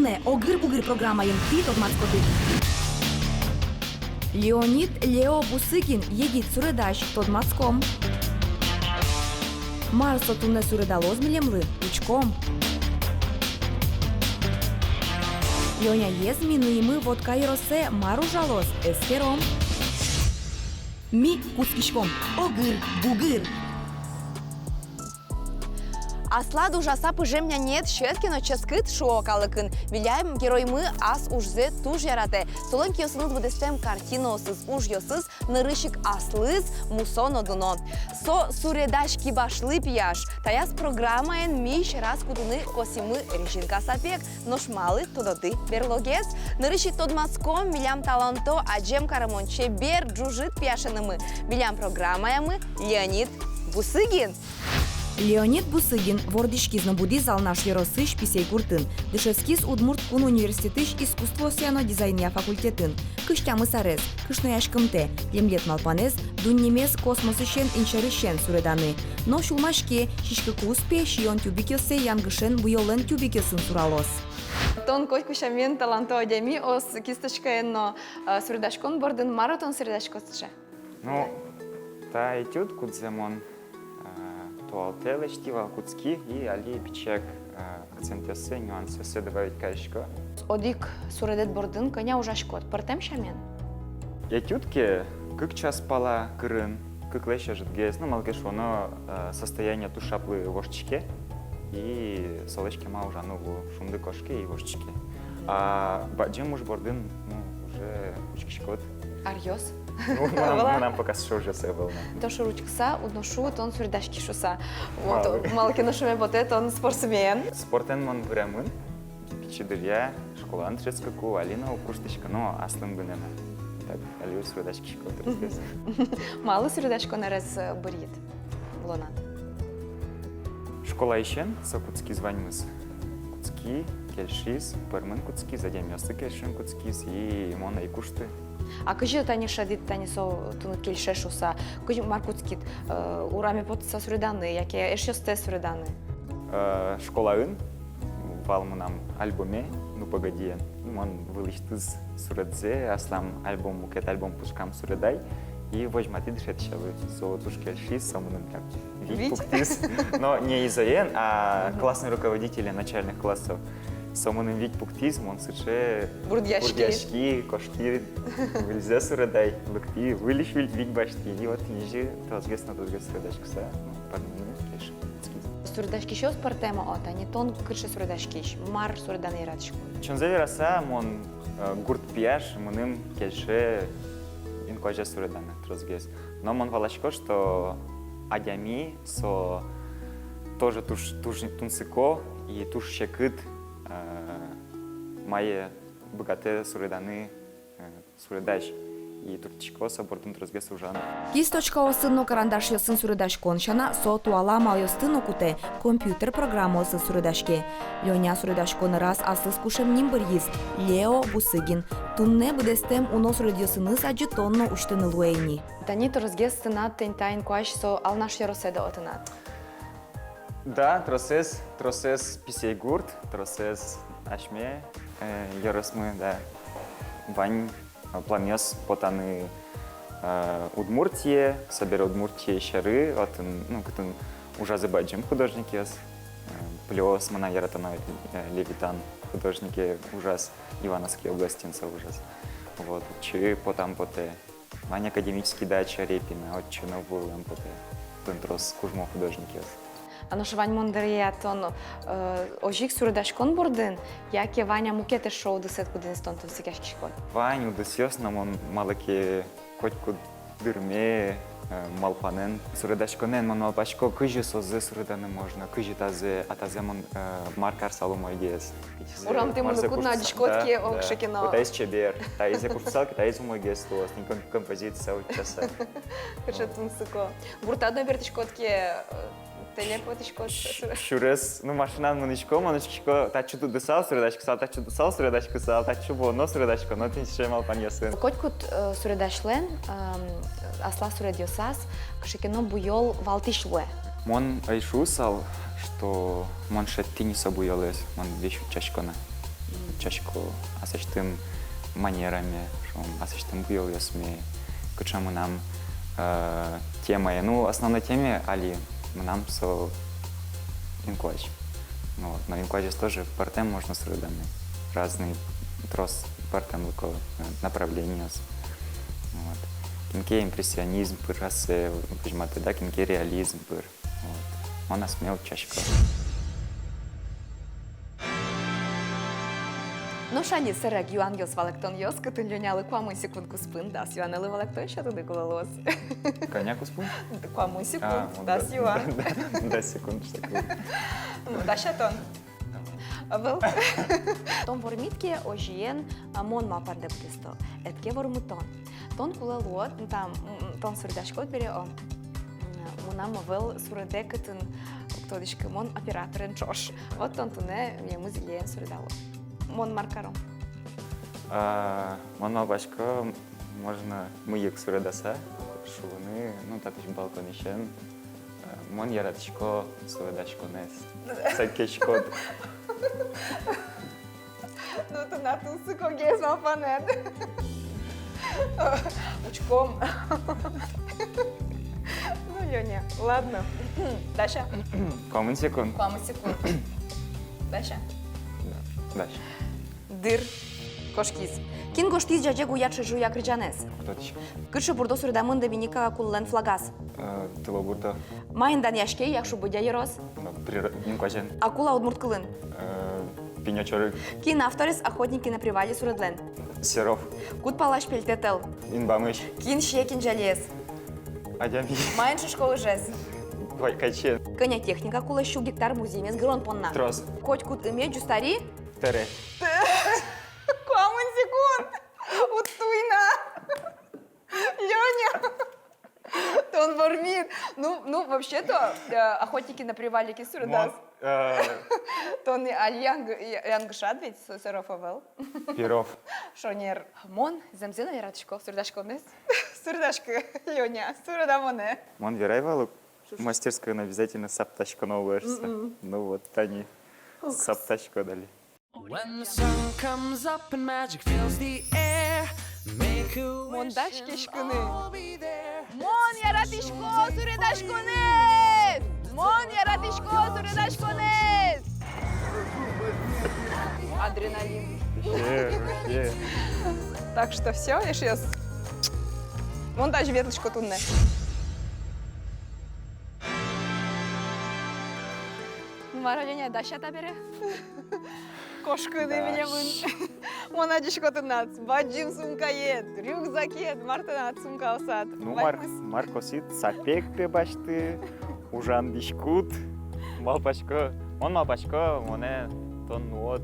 тунне огыр-бугыр программайын пит отмацкоты. Леонид Лео Бусыгин едит суредач тодмацком. Марсо тунне суредалоз милемлы учком. Лёня езми нуимы вот кайросе мару жалоз эстером. Ми кускишком огыр-бугыр. Асла дужаса пыжемня нет щеткино ческыт шуокалыкын. Виляем героймы ас ужзе туж ярате. Солон киосыныз выдестем картиносыз уж йосыз нырышик аслыз мусоно дуно. Со суредаш кибашлы пияш. Таяс программаен миш раз кудуны косимы решинка сапек. Ношмалы тододы берлогес. Нырышик тодмацком милям таланто аджем карамонче бер джужит пияшенымы. Милям программаемы Леонид Бусыгин. Леонид Бусыгин вордишкизно буди зал наш еросыш писей куртын. Дышескиз Удмурт кун университетыш искусство сяно дизайния факультетін. Кыштямы сарез, кышнояшкымте, лемлет малпанез, дуннемес космосышен инчарышен суреданы. Но шулмашке шишкы куспе шион тюбикелсе янгышен буйолен тюбикелсын суралос. Тон койкушамен таланто одями ос кисточкаенно суредашкон бордын маратон суредашкосче. Ну, та этюд кудземон туалтеле штива куцки и али бичек акцентесе нюансесе добавить кайшко. Одик суредет бордын коня ужашкот. Портем шамен? Этюдке как час пала кырын, как леща житгез, ну малгеш оно состояние тушаплы вошчике и солечке ма уже ну шумды кошки и вошчике. А баджем уж бордын ну уже учкишкот. Арьос? Ну, нам пока шо уже все было. То, що ручкса, одношу, тон суредашки шуса. Вот, малки ношуме боте, тон спортсмен. Спортен мон времен, пичидырья, школа антрецкаку, алина укуштичка, но аслым гынена. Так, алию суредашки школа трезгез. Мало суредашко нарез борит. Лонат. Школа ищен, со куцки званьмыз. Куцки, кельшиз, пермен куцки, задем ясы кельшин куцкиз и мона и кушты. А кажи тани шадит тани со тунут кельше шуса. Кажи маркутскит урами потса суреданы, яке эшёсте суреданы. Школаын валмы нам альбоме, ну погоди, мон вылыштыз суредзе, аслам альбом мукет альбом пушкам суредай. И возьмати дышать шавы, со туш кельшиз, самуным как вид пуктиз. Но не изоен, а классные руководители начальных классов. Самуным вид пуктизм, он сыше бурдяшки, кошки, выльзе суредай, лыкти, вылиш вид башти. И вот ниже тозгес на тозгес суредашкса, подмыны кельши. Суредашки шо спортема ота, не тон кырше суредашкиш, мар суреданы иратшку. Чонзеви раса, мон гурт пияш, муным кельше инкожа суреданы, тозгес. Но мон валашко, что адями со тоже туш тунсыко и туш щекыт мае богате суреданы суредач и турчико собордун трозгес ужан. Кисточка осынно карандаш йосын суредаш коншана со туала мал йостын окуте компьютер программа осын суредашке. Лёня суредашконы раз асыз кушем нимбыр yiz Лео Бусыгин. Тунне будестем уно суредьосыныз аджы тонно уштыны луэйни. Тани трозгес тынат тентайн куаш со алнаш яроседа отынат. Да, тросес писей гурт, тросес ашме, яросмы, да, вань планес потаны Удмуртие, собер Удмуртие щары, ну, кытын ужазы баджим художники, плюс мана яратана Левитан художники ужас Ивановской областинца ужас. Вот, чи потам поте, вань академический дача Репина, от чина вулем поте, пентрос кужмо художники. Анош вань мондерия тон ожик суредашкон бордын, яке ваня мукете шоу десет кудин стонтов сикашкишкон. Вань удасёс намон малаке котку дырме малпанен суредашконен мон малпачко кыжы созе суреданы можно, кыжы тазе атазе мон маркар салумой гез. Урам ты мон кудна дишкотки окшекино. Таиз чебер, таиз курсалки, таиз мой гез туос, композиция от часа. Кыршетун суко. Буртадно бертишкотки телепотишкот. Шурес, ну машинан моничко, тачу тут десал суредашку сал, тачу десал суредашку сал, тачу боно суредашку, но ты ще малпан ясын. Коткут суредашлен, асла суредиосас, кшекино буйол валтишлуэ. Мон айшу сал, что мон шеттини собуйолес, мон вещу чашкона. чашко асаштым манерами, шо асаштым бил ясме, кычамы нам темой. Ну, основной теме али нам со инклач. Ну, вот, но инклач тоже партем можно с рудами. Разный трос партем направления. Вот. Кинке импрессионизм, расе, почему-то, да, кинке реализм, вот. Он осмел чашко. Ну, шані серек юан йос валектон йос, китин льоняли кваму секундку спин, дас юанели валектон, що туди кололос. Коньяк успун? Кваму секунд, дас юан. Да, секунд, что такое. Ну, да, ще тон. Вел. Тон вормітки ожієн мон мапарде птисто. Етке вормутон. Тон кулелот, там, тон сурдашкот бере о. Мунам вел суреде китин, ктодишки мон операторен чош. От тон туне йому зілєн сурдало. Мон маркаром. Мон башко можна миїк суредаса, що вони, ну, також балконішен. Мон яратишко суредашко нес. Сакешко. Ну, то на тусы когез мапанет. Учком. Ну, Лёня, ладно. Даша. Кому секунд? Кваму секунд. Даша. Дальше. Дыр. Кошкиз. Кин коштиз жажегу ячы жуя крыжанес. Кто тишко? Кыршы бурдо сурдамын да виника куллен флагас. Тыло бурда. Майындан яшке якшу будя ерос. Инклачен. Акула удмурт кылын. Пенячорык. Кин авторис охотники на привале суредлен. Серов. Кут палаш пельтетел. Инбамыш. Кин щекин жалез. Адями. Майыншы школы жез. Качен. Кыня техника кула щу гектар музеймес грон понна. Трос. Хоть кут име джустари. Тере. Квамын секунд. Уттуйна. Лёня. Тон вормит. Ну, вообще-то, охотники на привале кисуры, да? Тон янгшат ведь сорофовел. Перов. Шонер. Мон, замзина яратышко, сурдашко нес. Сурдашко, Лёня, сурдамоне. Мон верайвалу мастерскую обязательно саптачку новую. Ну вот они саптачку дали. When the sun comes up and magic fills the air, make a wish Мондашки and шкуны. I'll be there. Мон яратышко, сурдашко нес. Мон яратышко, сурдашко нес. Адреналин. Так что все, я сейчас. Вон даже веточку тунне. Маралёня, Даша табере. Кошка да меня вын. Мона дишко туннац. Баджим сумка ед, рюкзак ед, мартанат сумка осад. Ну, Маркосит, сапек башты, ужан дишкут, малпачко, он малпачко, моне тон вот,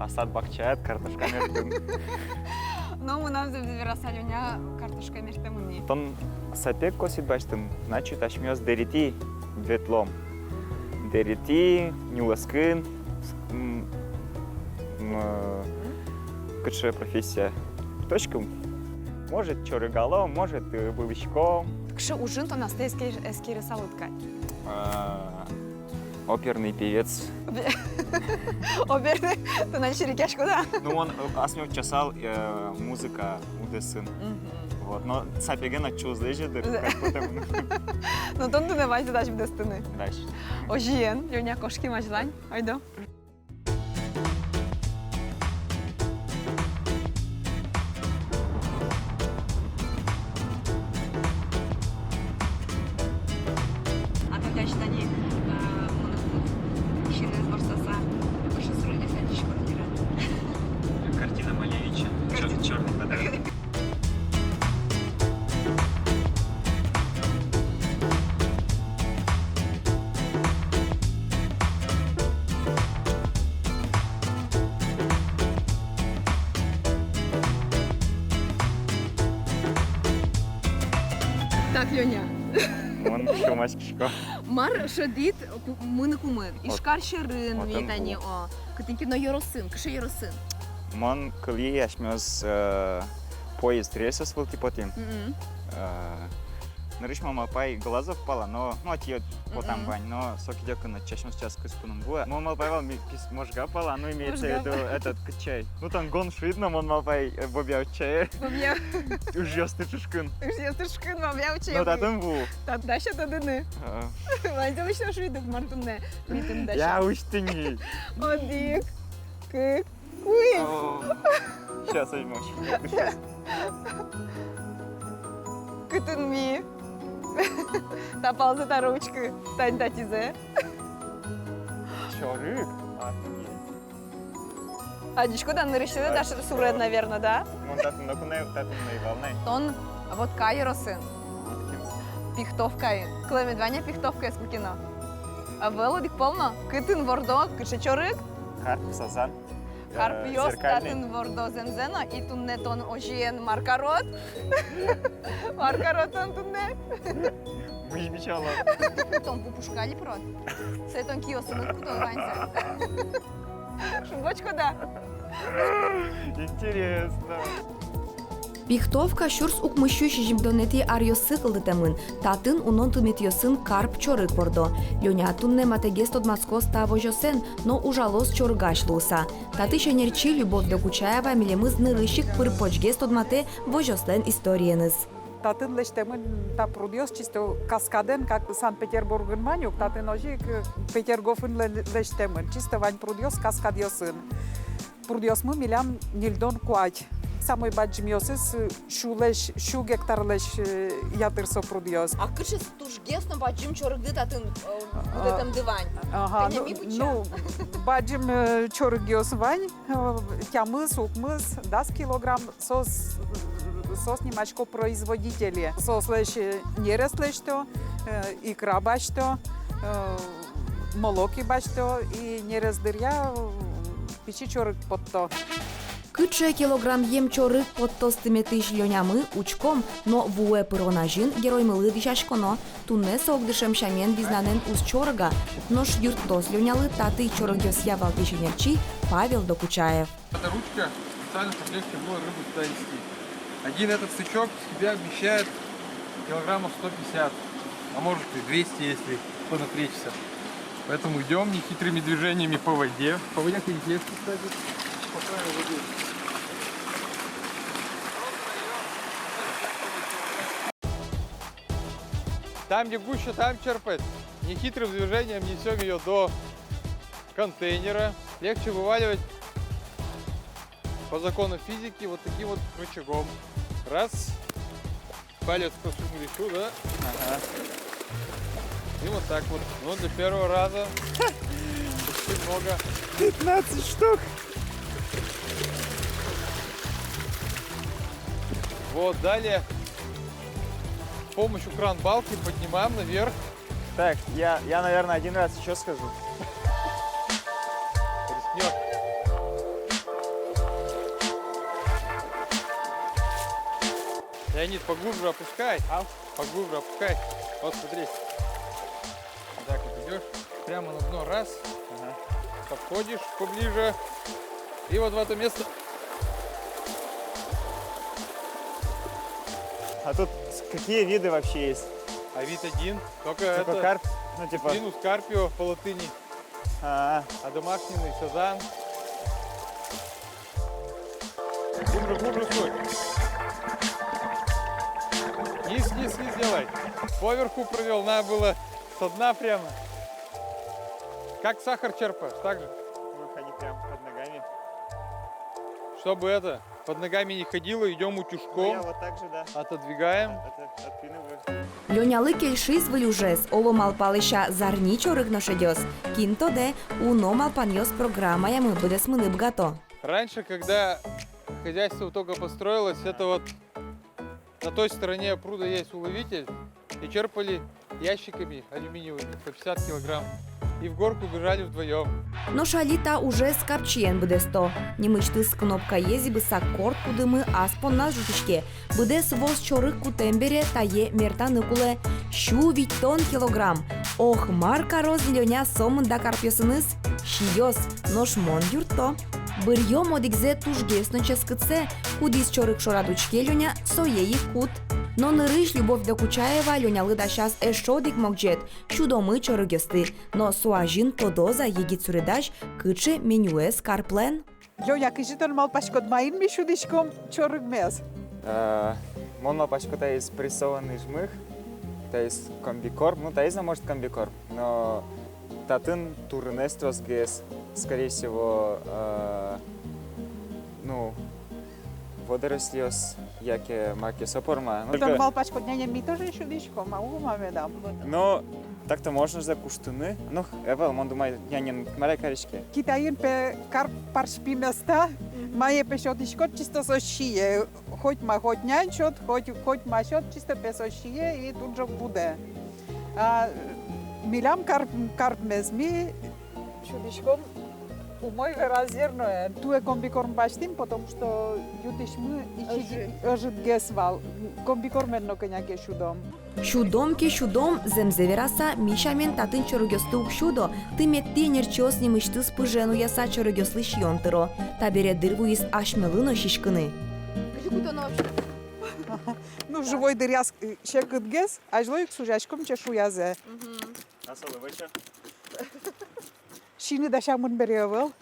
асад бакчат, картошка мертвым. Ну, у нас выросла Лёня картошка мертвым. Тон сапек косит баштым, значит, ашмёс дерити ветлом. Дерити, нюласкын, кыче профессия. Точком. Может, чорыгалом, может, былычком. Кши ужин то нас эскири салутка. Оперный певец. Оберный, то на черекяшку, да? Ну, он осмёк часал музыка удесын. Вот, но сапегена чуз лежит, как потом. Ну, тон ты давай задачу в дестины. Дальше. Ожиен, Лёня, кошки мажлань. Айдо. А то я считаю, мужчины из Барсаса, больше сродни садишь квартира. Картина Малевича. Черный квадрат. Так, Лёня. Он шумашкишко. Мар шадит мыны кумын. Ишкар шерын Отын вейтани о. Кытынки но йоросын, кышы йоросын. Мон кыли ашмёс поезд рельсос был типотим. Нарыш мамалпай глазов пала, но ну от ее потом вань, но сок идет на чаще сейчас к испуном буа. Мамалпай вал пис можга пала, но имеется в виду этот чай. Ну там гон швидно, мамалпай бобя чай. Бобя. Уж ясный чушкин. Уж ясный чушкин, бобя чай. Ну татым бу. Таддаша тадыны. Ванзел еще швидок мартунне. Битым даша. Я уж ты не. Одик. Кык. Уй. Сейчас возьму. Кытынми. Тапал за ручку. Тань татизе. Чорык. Офигеть. Адичко да нарышили даже суред, наверное, да? Вон татым накунай, татым наивалнай. Он вот кайросын. Пихтовка. Клемет Ваня пихтовка из кукино. А велодик полно. Кытын вордо, кыше чорык. Карп, сазан. Карпиос, татын вордо зензено, и тунне тон ожиен маркарот. Маркарот он тунне. Мы мечала. Тон пупушкали прот. Сетон киосынын кутон ваньса. Шумбочко да. Интересно. Пихтовка шурс укмыщу шижимдонети арьосы кылдытамын. Татын унон тыметьосын карп чорык бордо. Лёня тунне матегес тодмацко ставожосен, но ужалос чоргашлуса. Таты шенерчи Любовь Докучаева милемыз нырыщик пырпочгес тодмате вожослен историеныз. Татын лештемын та продиос чисто каскаден, как Санкт-Петербургын манюк, татын ожи Петергофын лештемын, чисто вань продиос каскадиосын. Продиос мы милям нильдон куач. Самой баджмиосыз шу гектарлеш ятырсо продиос. А кыше тужгесно баджим чорыгды татын будетем дывань. Ага, ну, баджим чорыгиос вань, тямыз, укмыз, 10 килограмм сос немачко производители. Сос леш нерес лешто, икра башто, молоки башто и нерес дыря пичи чорык потто. Кыче килограмм ем чорык под тостыметыш лёнямы учком, но вуэ пыронажин герой мылы дишашконо, тунне согдышем шамен бизнанен уз чорыга, нош юртос лёнялы таты чорыгёс явал дишенерчи Павел Докучаев. Эта ручка специально, чтобы легче было рыбу туда нести. Один этот сычок в себя вмещает килограммов 150, а может и 200, если понапрячься. Поэтому идем нехитрыми движениями по воде. По воде ходить легче, кстати. Спокойно воде. Там, где гуще, там черпать. Нехитрым движением несем ее до контейнера. Легче вываливать по закону физики вот таким вот рычагом. Раз. Палец просунули сюда. Ага. И вот так вот. Ну, для первого раза почти много. 15 штук. Вот, далее с помощью кран-балки поднимаем наверх. Так, я, наверное, один раз еще скажу. Рискнет. Леонид, поглубже опускай. Поглубже опускай. Вот, смотри. Вот так вот идешь. Прямо на дно. Раз. Ага. Подходишь поближе. И вот в это место. А тут какие виды вообще есть? А вид один. Только Типа это карп? Ну, типа... Минус карпио по латыни. А домашний сазан. Глубже, глубже стой. Низ делай. Поверху провел, надо было со дна прямо. Как сахар черпаешь, так же. Выходи прям под ногами. Чтобы это под ногами не ходило, идем Ну, утюжком, я вот так же, да. отодвигаем. Отпинываю. Лёняли кельшиз вылюжес, оломал палыша зарни чорык ношедёс. Кинто де уномал паньёс программа ямы будес мыны бгато. Раньше, когда хозяйство только построилось, это вот на той стороне пруда есть уловитель, и черпали ящиками алюминиевыми по 50 килограмм. И в горку бежали вдвоем. Но шалита уже скапчиен будесто. Немычтыс кнопка ези бысак корт кудымы аспон на жутичке. Будес воз чорык кутембере тае мертаныкуле. Щу ведь тон килограмм. Ох, марка розлёня сомын да карпёсыныз. Шиёс, нош мон юрто. Бырьё модикзе тужгесно ческыце. Кудис чорык шорадучке лёня соеи кут. Но нырыш Любовь Докучаева лёнялы да щас эшодик мокджет, шудомы чорыгёсты, но суажин подоза егит суредаш кычы менюэс карплен. Лёня, кыжитон мал пашкот маин ми шудишком чорык мес. Мон мапачко та есть прессованный жмых, та есть комбикорм, ну та есть, может, комбикорм, но татын турнестрос гес, скорее всего, ну, водорослиос, яке маке сопорма. Тон мал пашкот няня ми тоже шудишком, а у маме дам. Но так-то можно за куштыны. Ну, эвел, мон думаю, я не маля карички. Китаин пе кар паршпи места, мае пе шотишкот чисто сошие. Хоть нянчот, хоть машот, чисто пе сошие и тут же буде. Милям карп мезми шудишком умой разерное. Туе комбикорм баштим, потому что ютишмы и ожит гесвал. Комбикорм едно коняке шудом. Шудом земзевераса мишамен татын чорыгёстук шудо, ты метти нерчос немышты спыжену яса чорыгёслы шьонтыро, табере дырву из ашмелыно шишкыны. Ну, живой дыряс шекыт гес, а жлоик сужашком чешуязе. Шины дашамын беревел.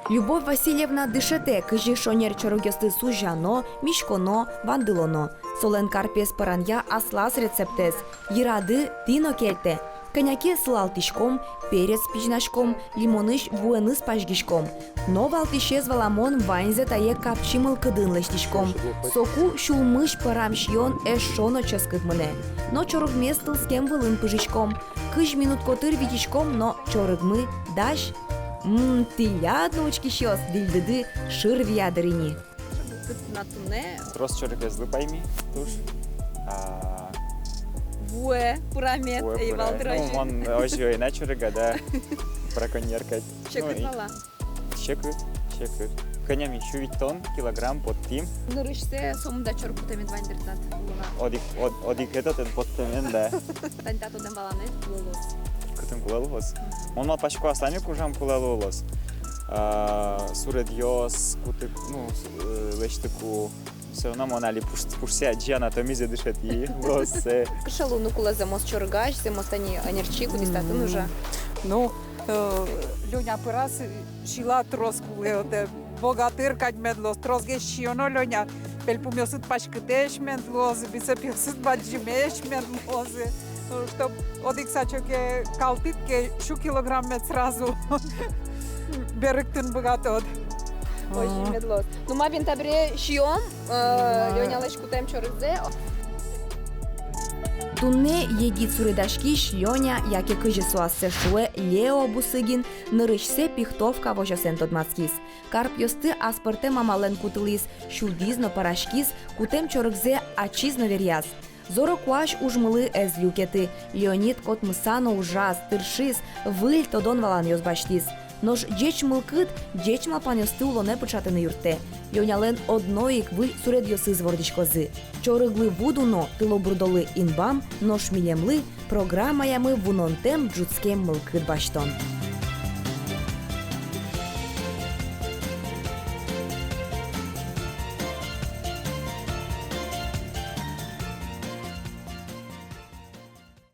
Любовь Васильевна дышете, кыжи шонер чорыгёсты сужано, мишконо, вандылоно. Солен карпес паранья аслас рецептес, йырады тино келте. Коняки сылалтишком, перец пижнашком, лимоныш буэныс пажгишком. Но валтишез валамон вайнзе тае капчимыл кыдын лештишком. Соку шулмыш парам шьон эшоно ческыдмыне. Но чорыгмес тылскем вылын пыжишком. Кыж минут котыр витишком, но чорыгмы даш. Тилядно очки щёс, дильдыды шыр вядырыни. Трос чорик езлы пойми, туш. Буэ, пурамет, и Ну, валдрожи. мон ожиой на чорига, да, браконьеркать. Чекыт мала. Чекыт. Коням еще ведь тон, килограмм под тим. Нырышсе сомда чоркутами двайндертат. Одик этот под темен, да. Тантат одем баланы, лулус. Кытым кулалуос. Он мал пачку аслами кужам кулалуос. Суредьос, кутык, ну, лечтыку. Все равно монали пушся джана томизе дышит и лосе. Кышалу нукула замос чоргаш, замос ани анерчи, кудистатын уже. Ну, Лёня пырас шила троску леоте. Богатыр кать медлос, тросге шионо Лёня. Пельпумёсыт пашкытеш медлоз, бицепёсыт баджимеш медлоз. Чтоб одик сачоке калтитке шу килограмм мед сразу. Берыктын богатот. Очень медлос. Ну, мабин табре шиом, Лёня леш кутаем чоргзе. Тунне егит суредашкиш Лёня, яке кыжы суассе шуэ Лео Бусыгин, нырышсе пихтовка вожасен тодмацкис. Карп ёсты аспорте мамален кутылис, шудизно парашкис, кутем чоргзе ачизно веряз. Зоро куаш ужмылы эз люкеты, Леонид кот мысано ужас, тыршис, выль тодон валан ёзбаштис. Нож джеч мылкыт, джеч малпанёсты улоне пычатыны юрте. Лёнялен одноик выль суред ёсы звордишкозы. Чорыглы вудуно, тыло бурдолы инбам, нож милемлы, программа ямы вунонтем джутскем мылкыт баштон.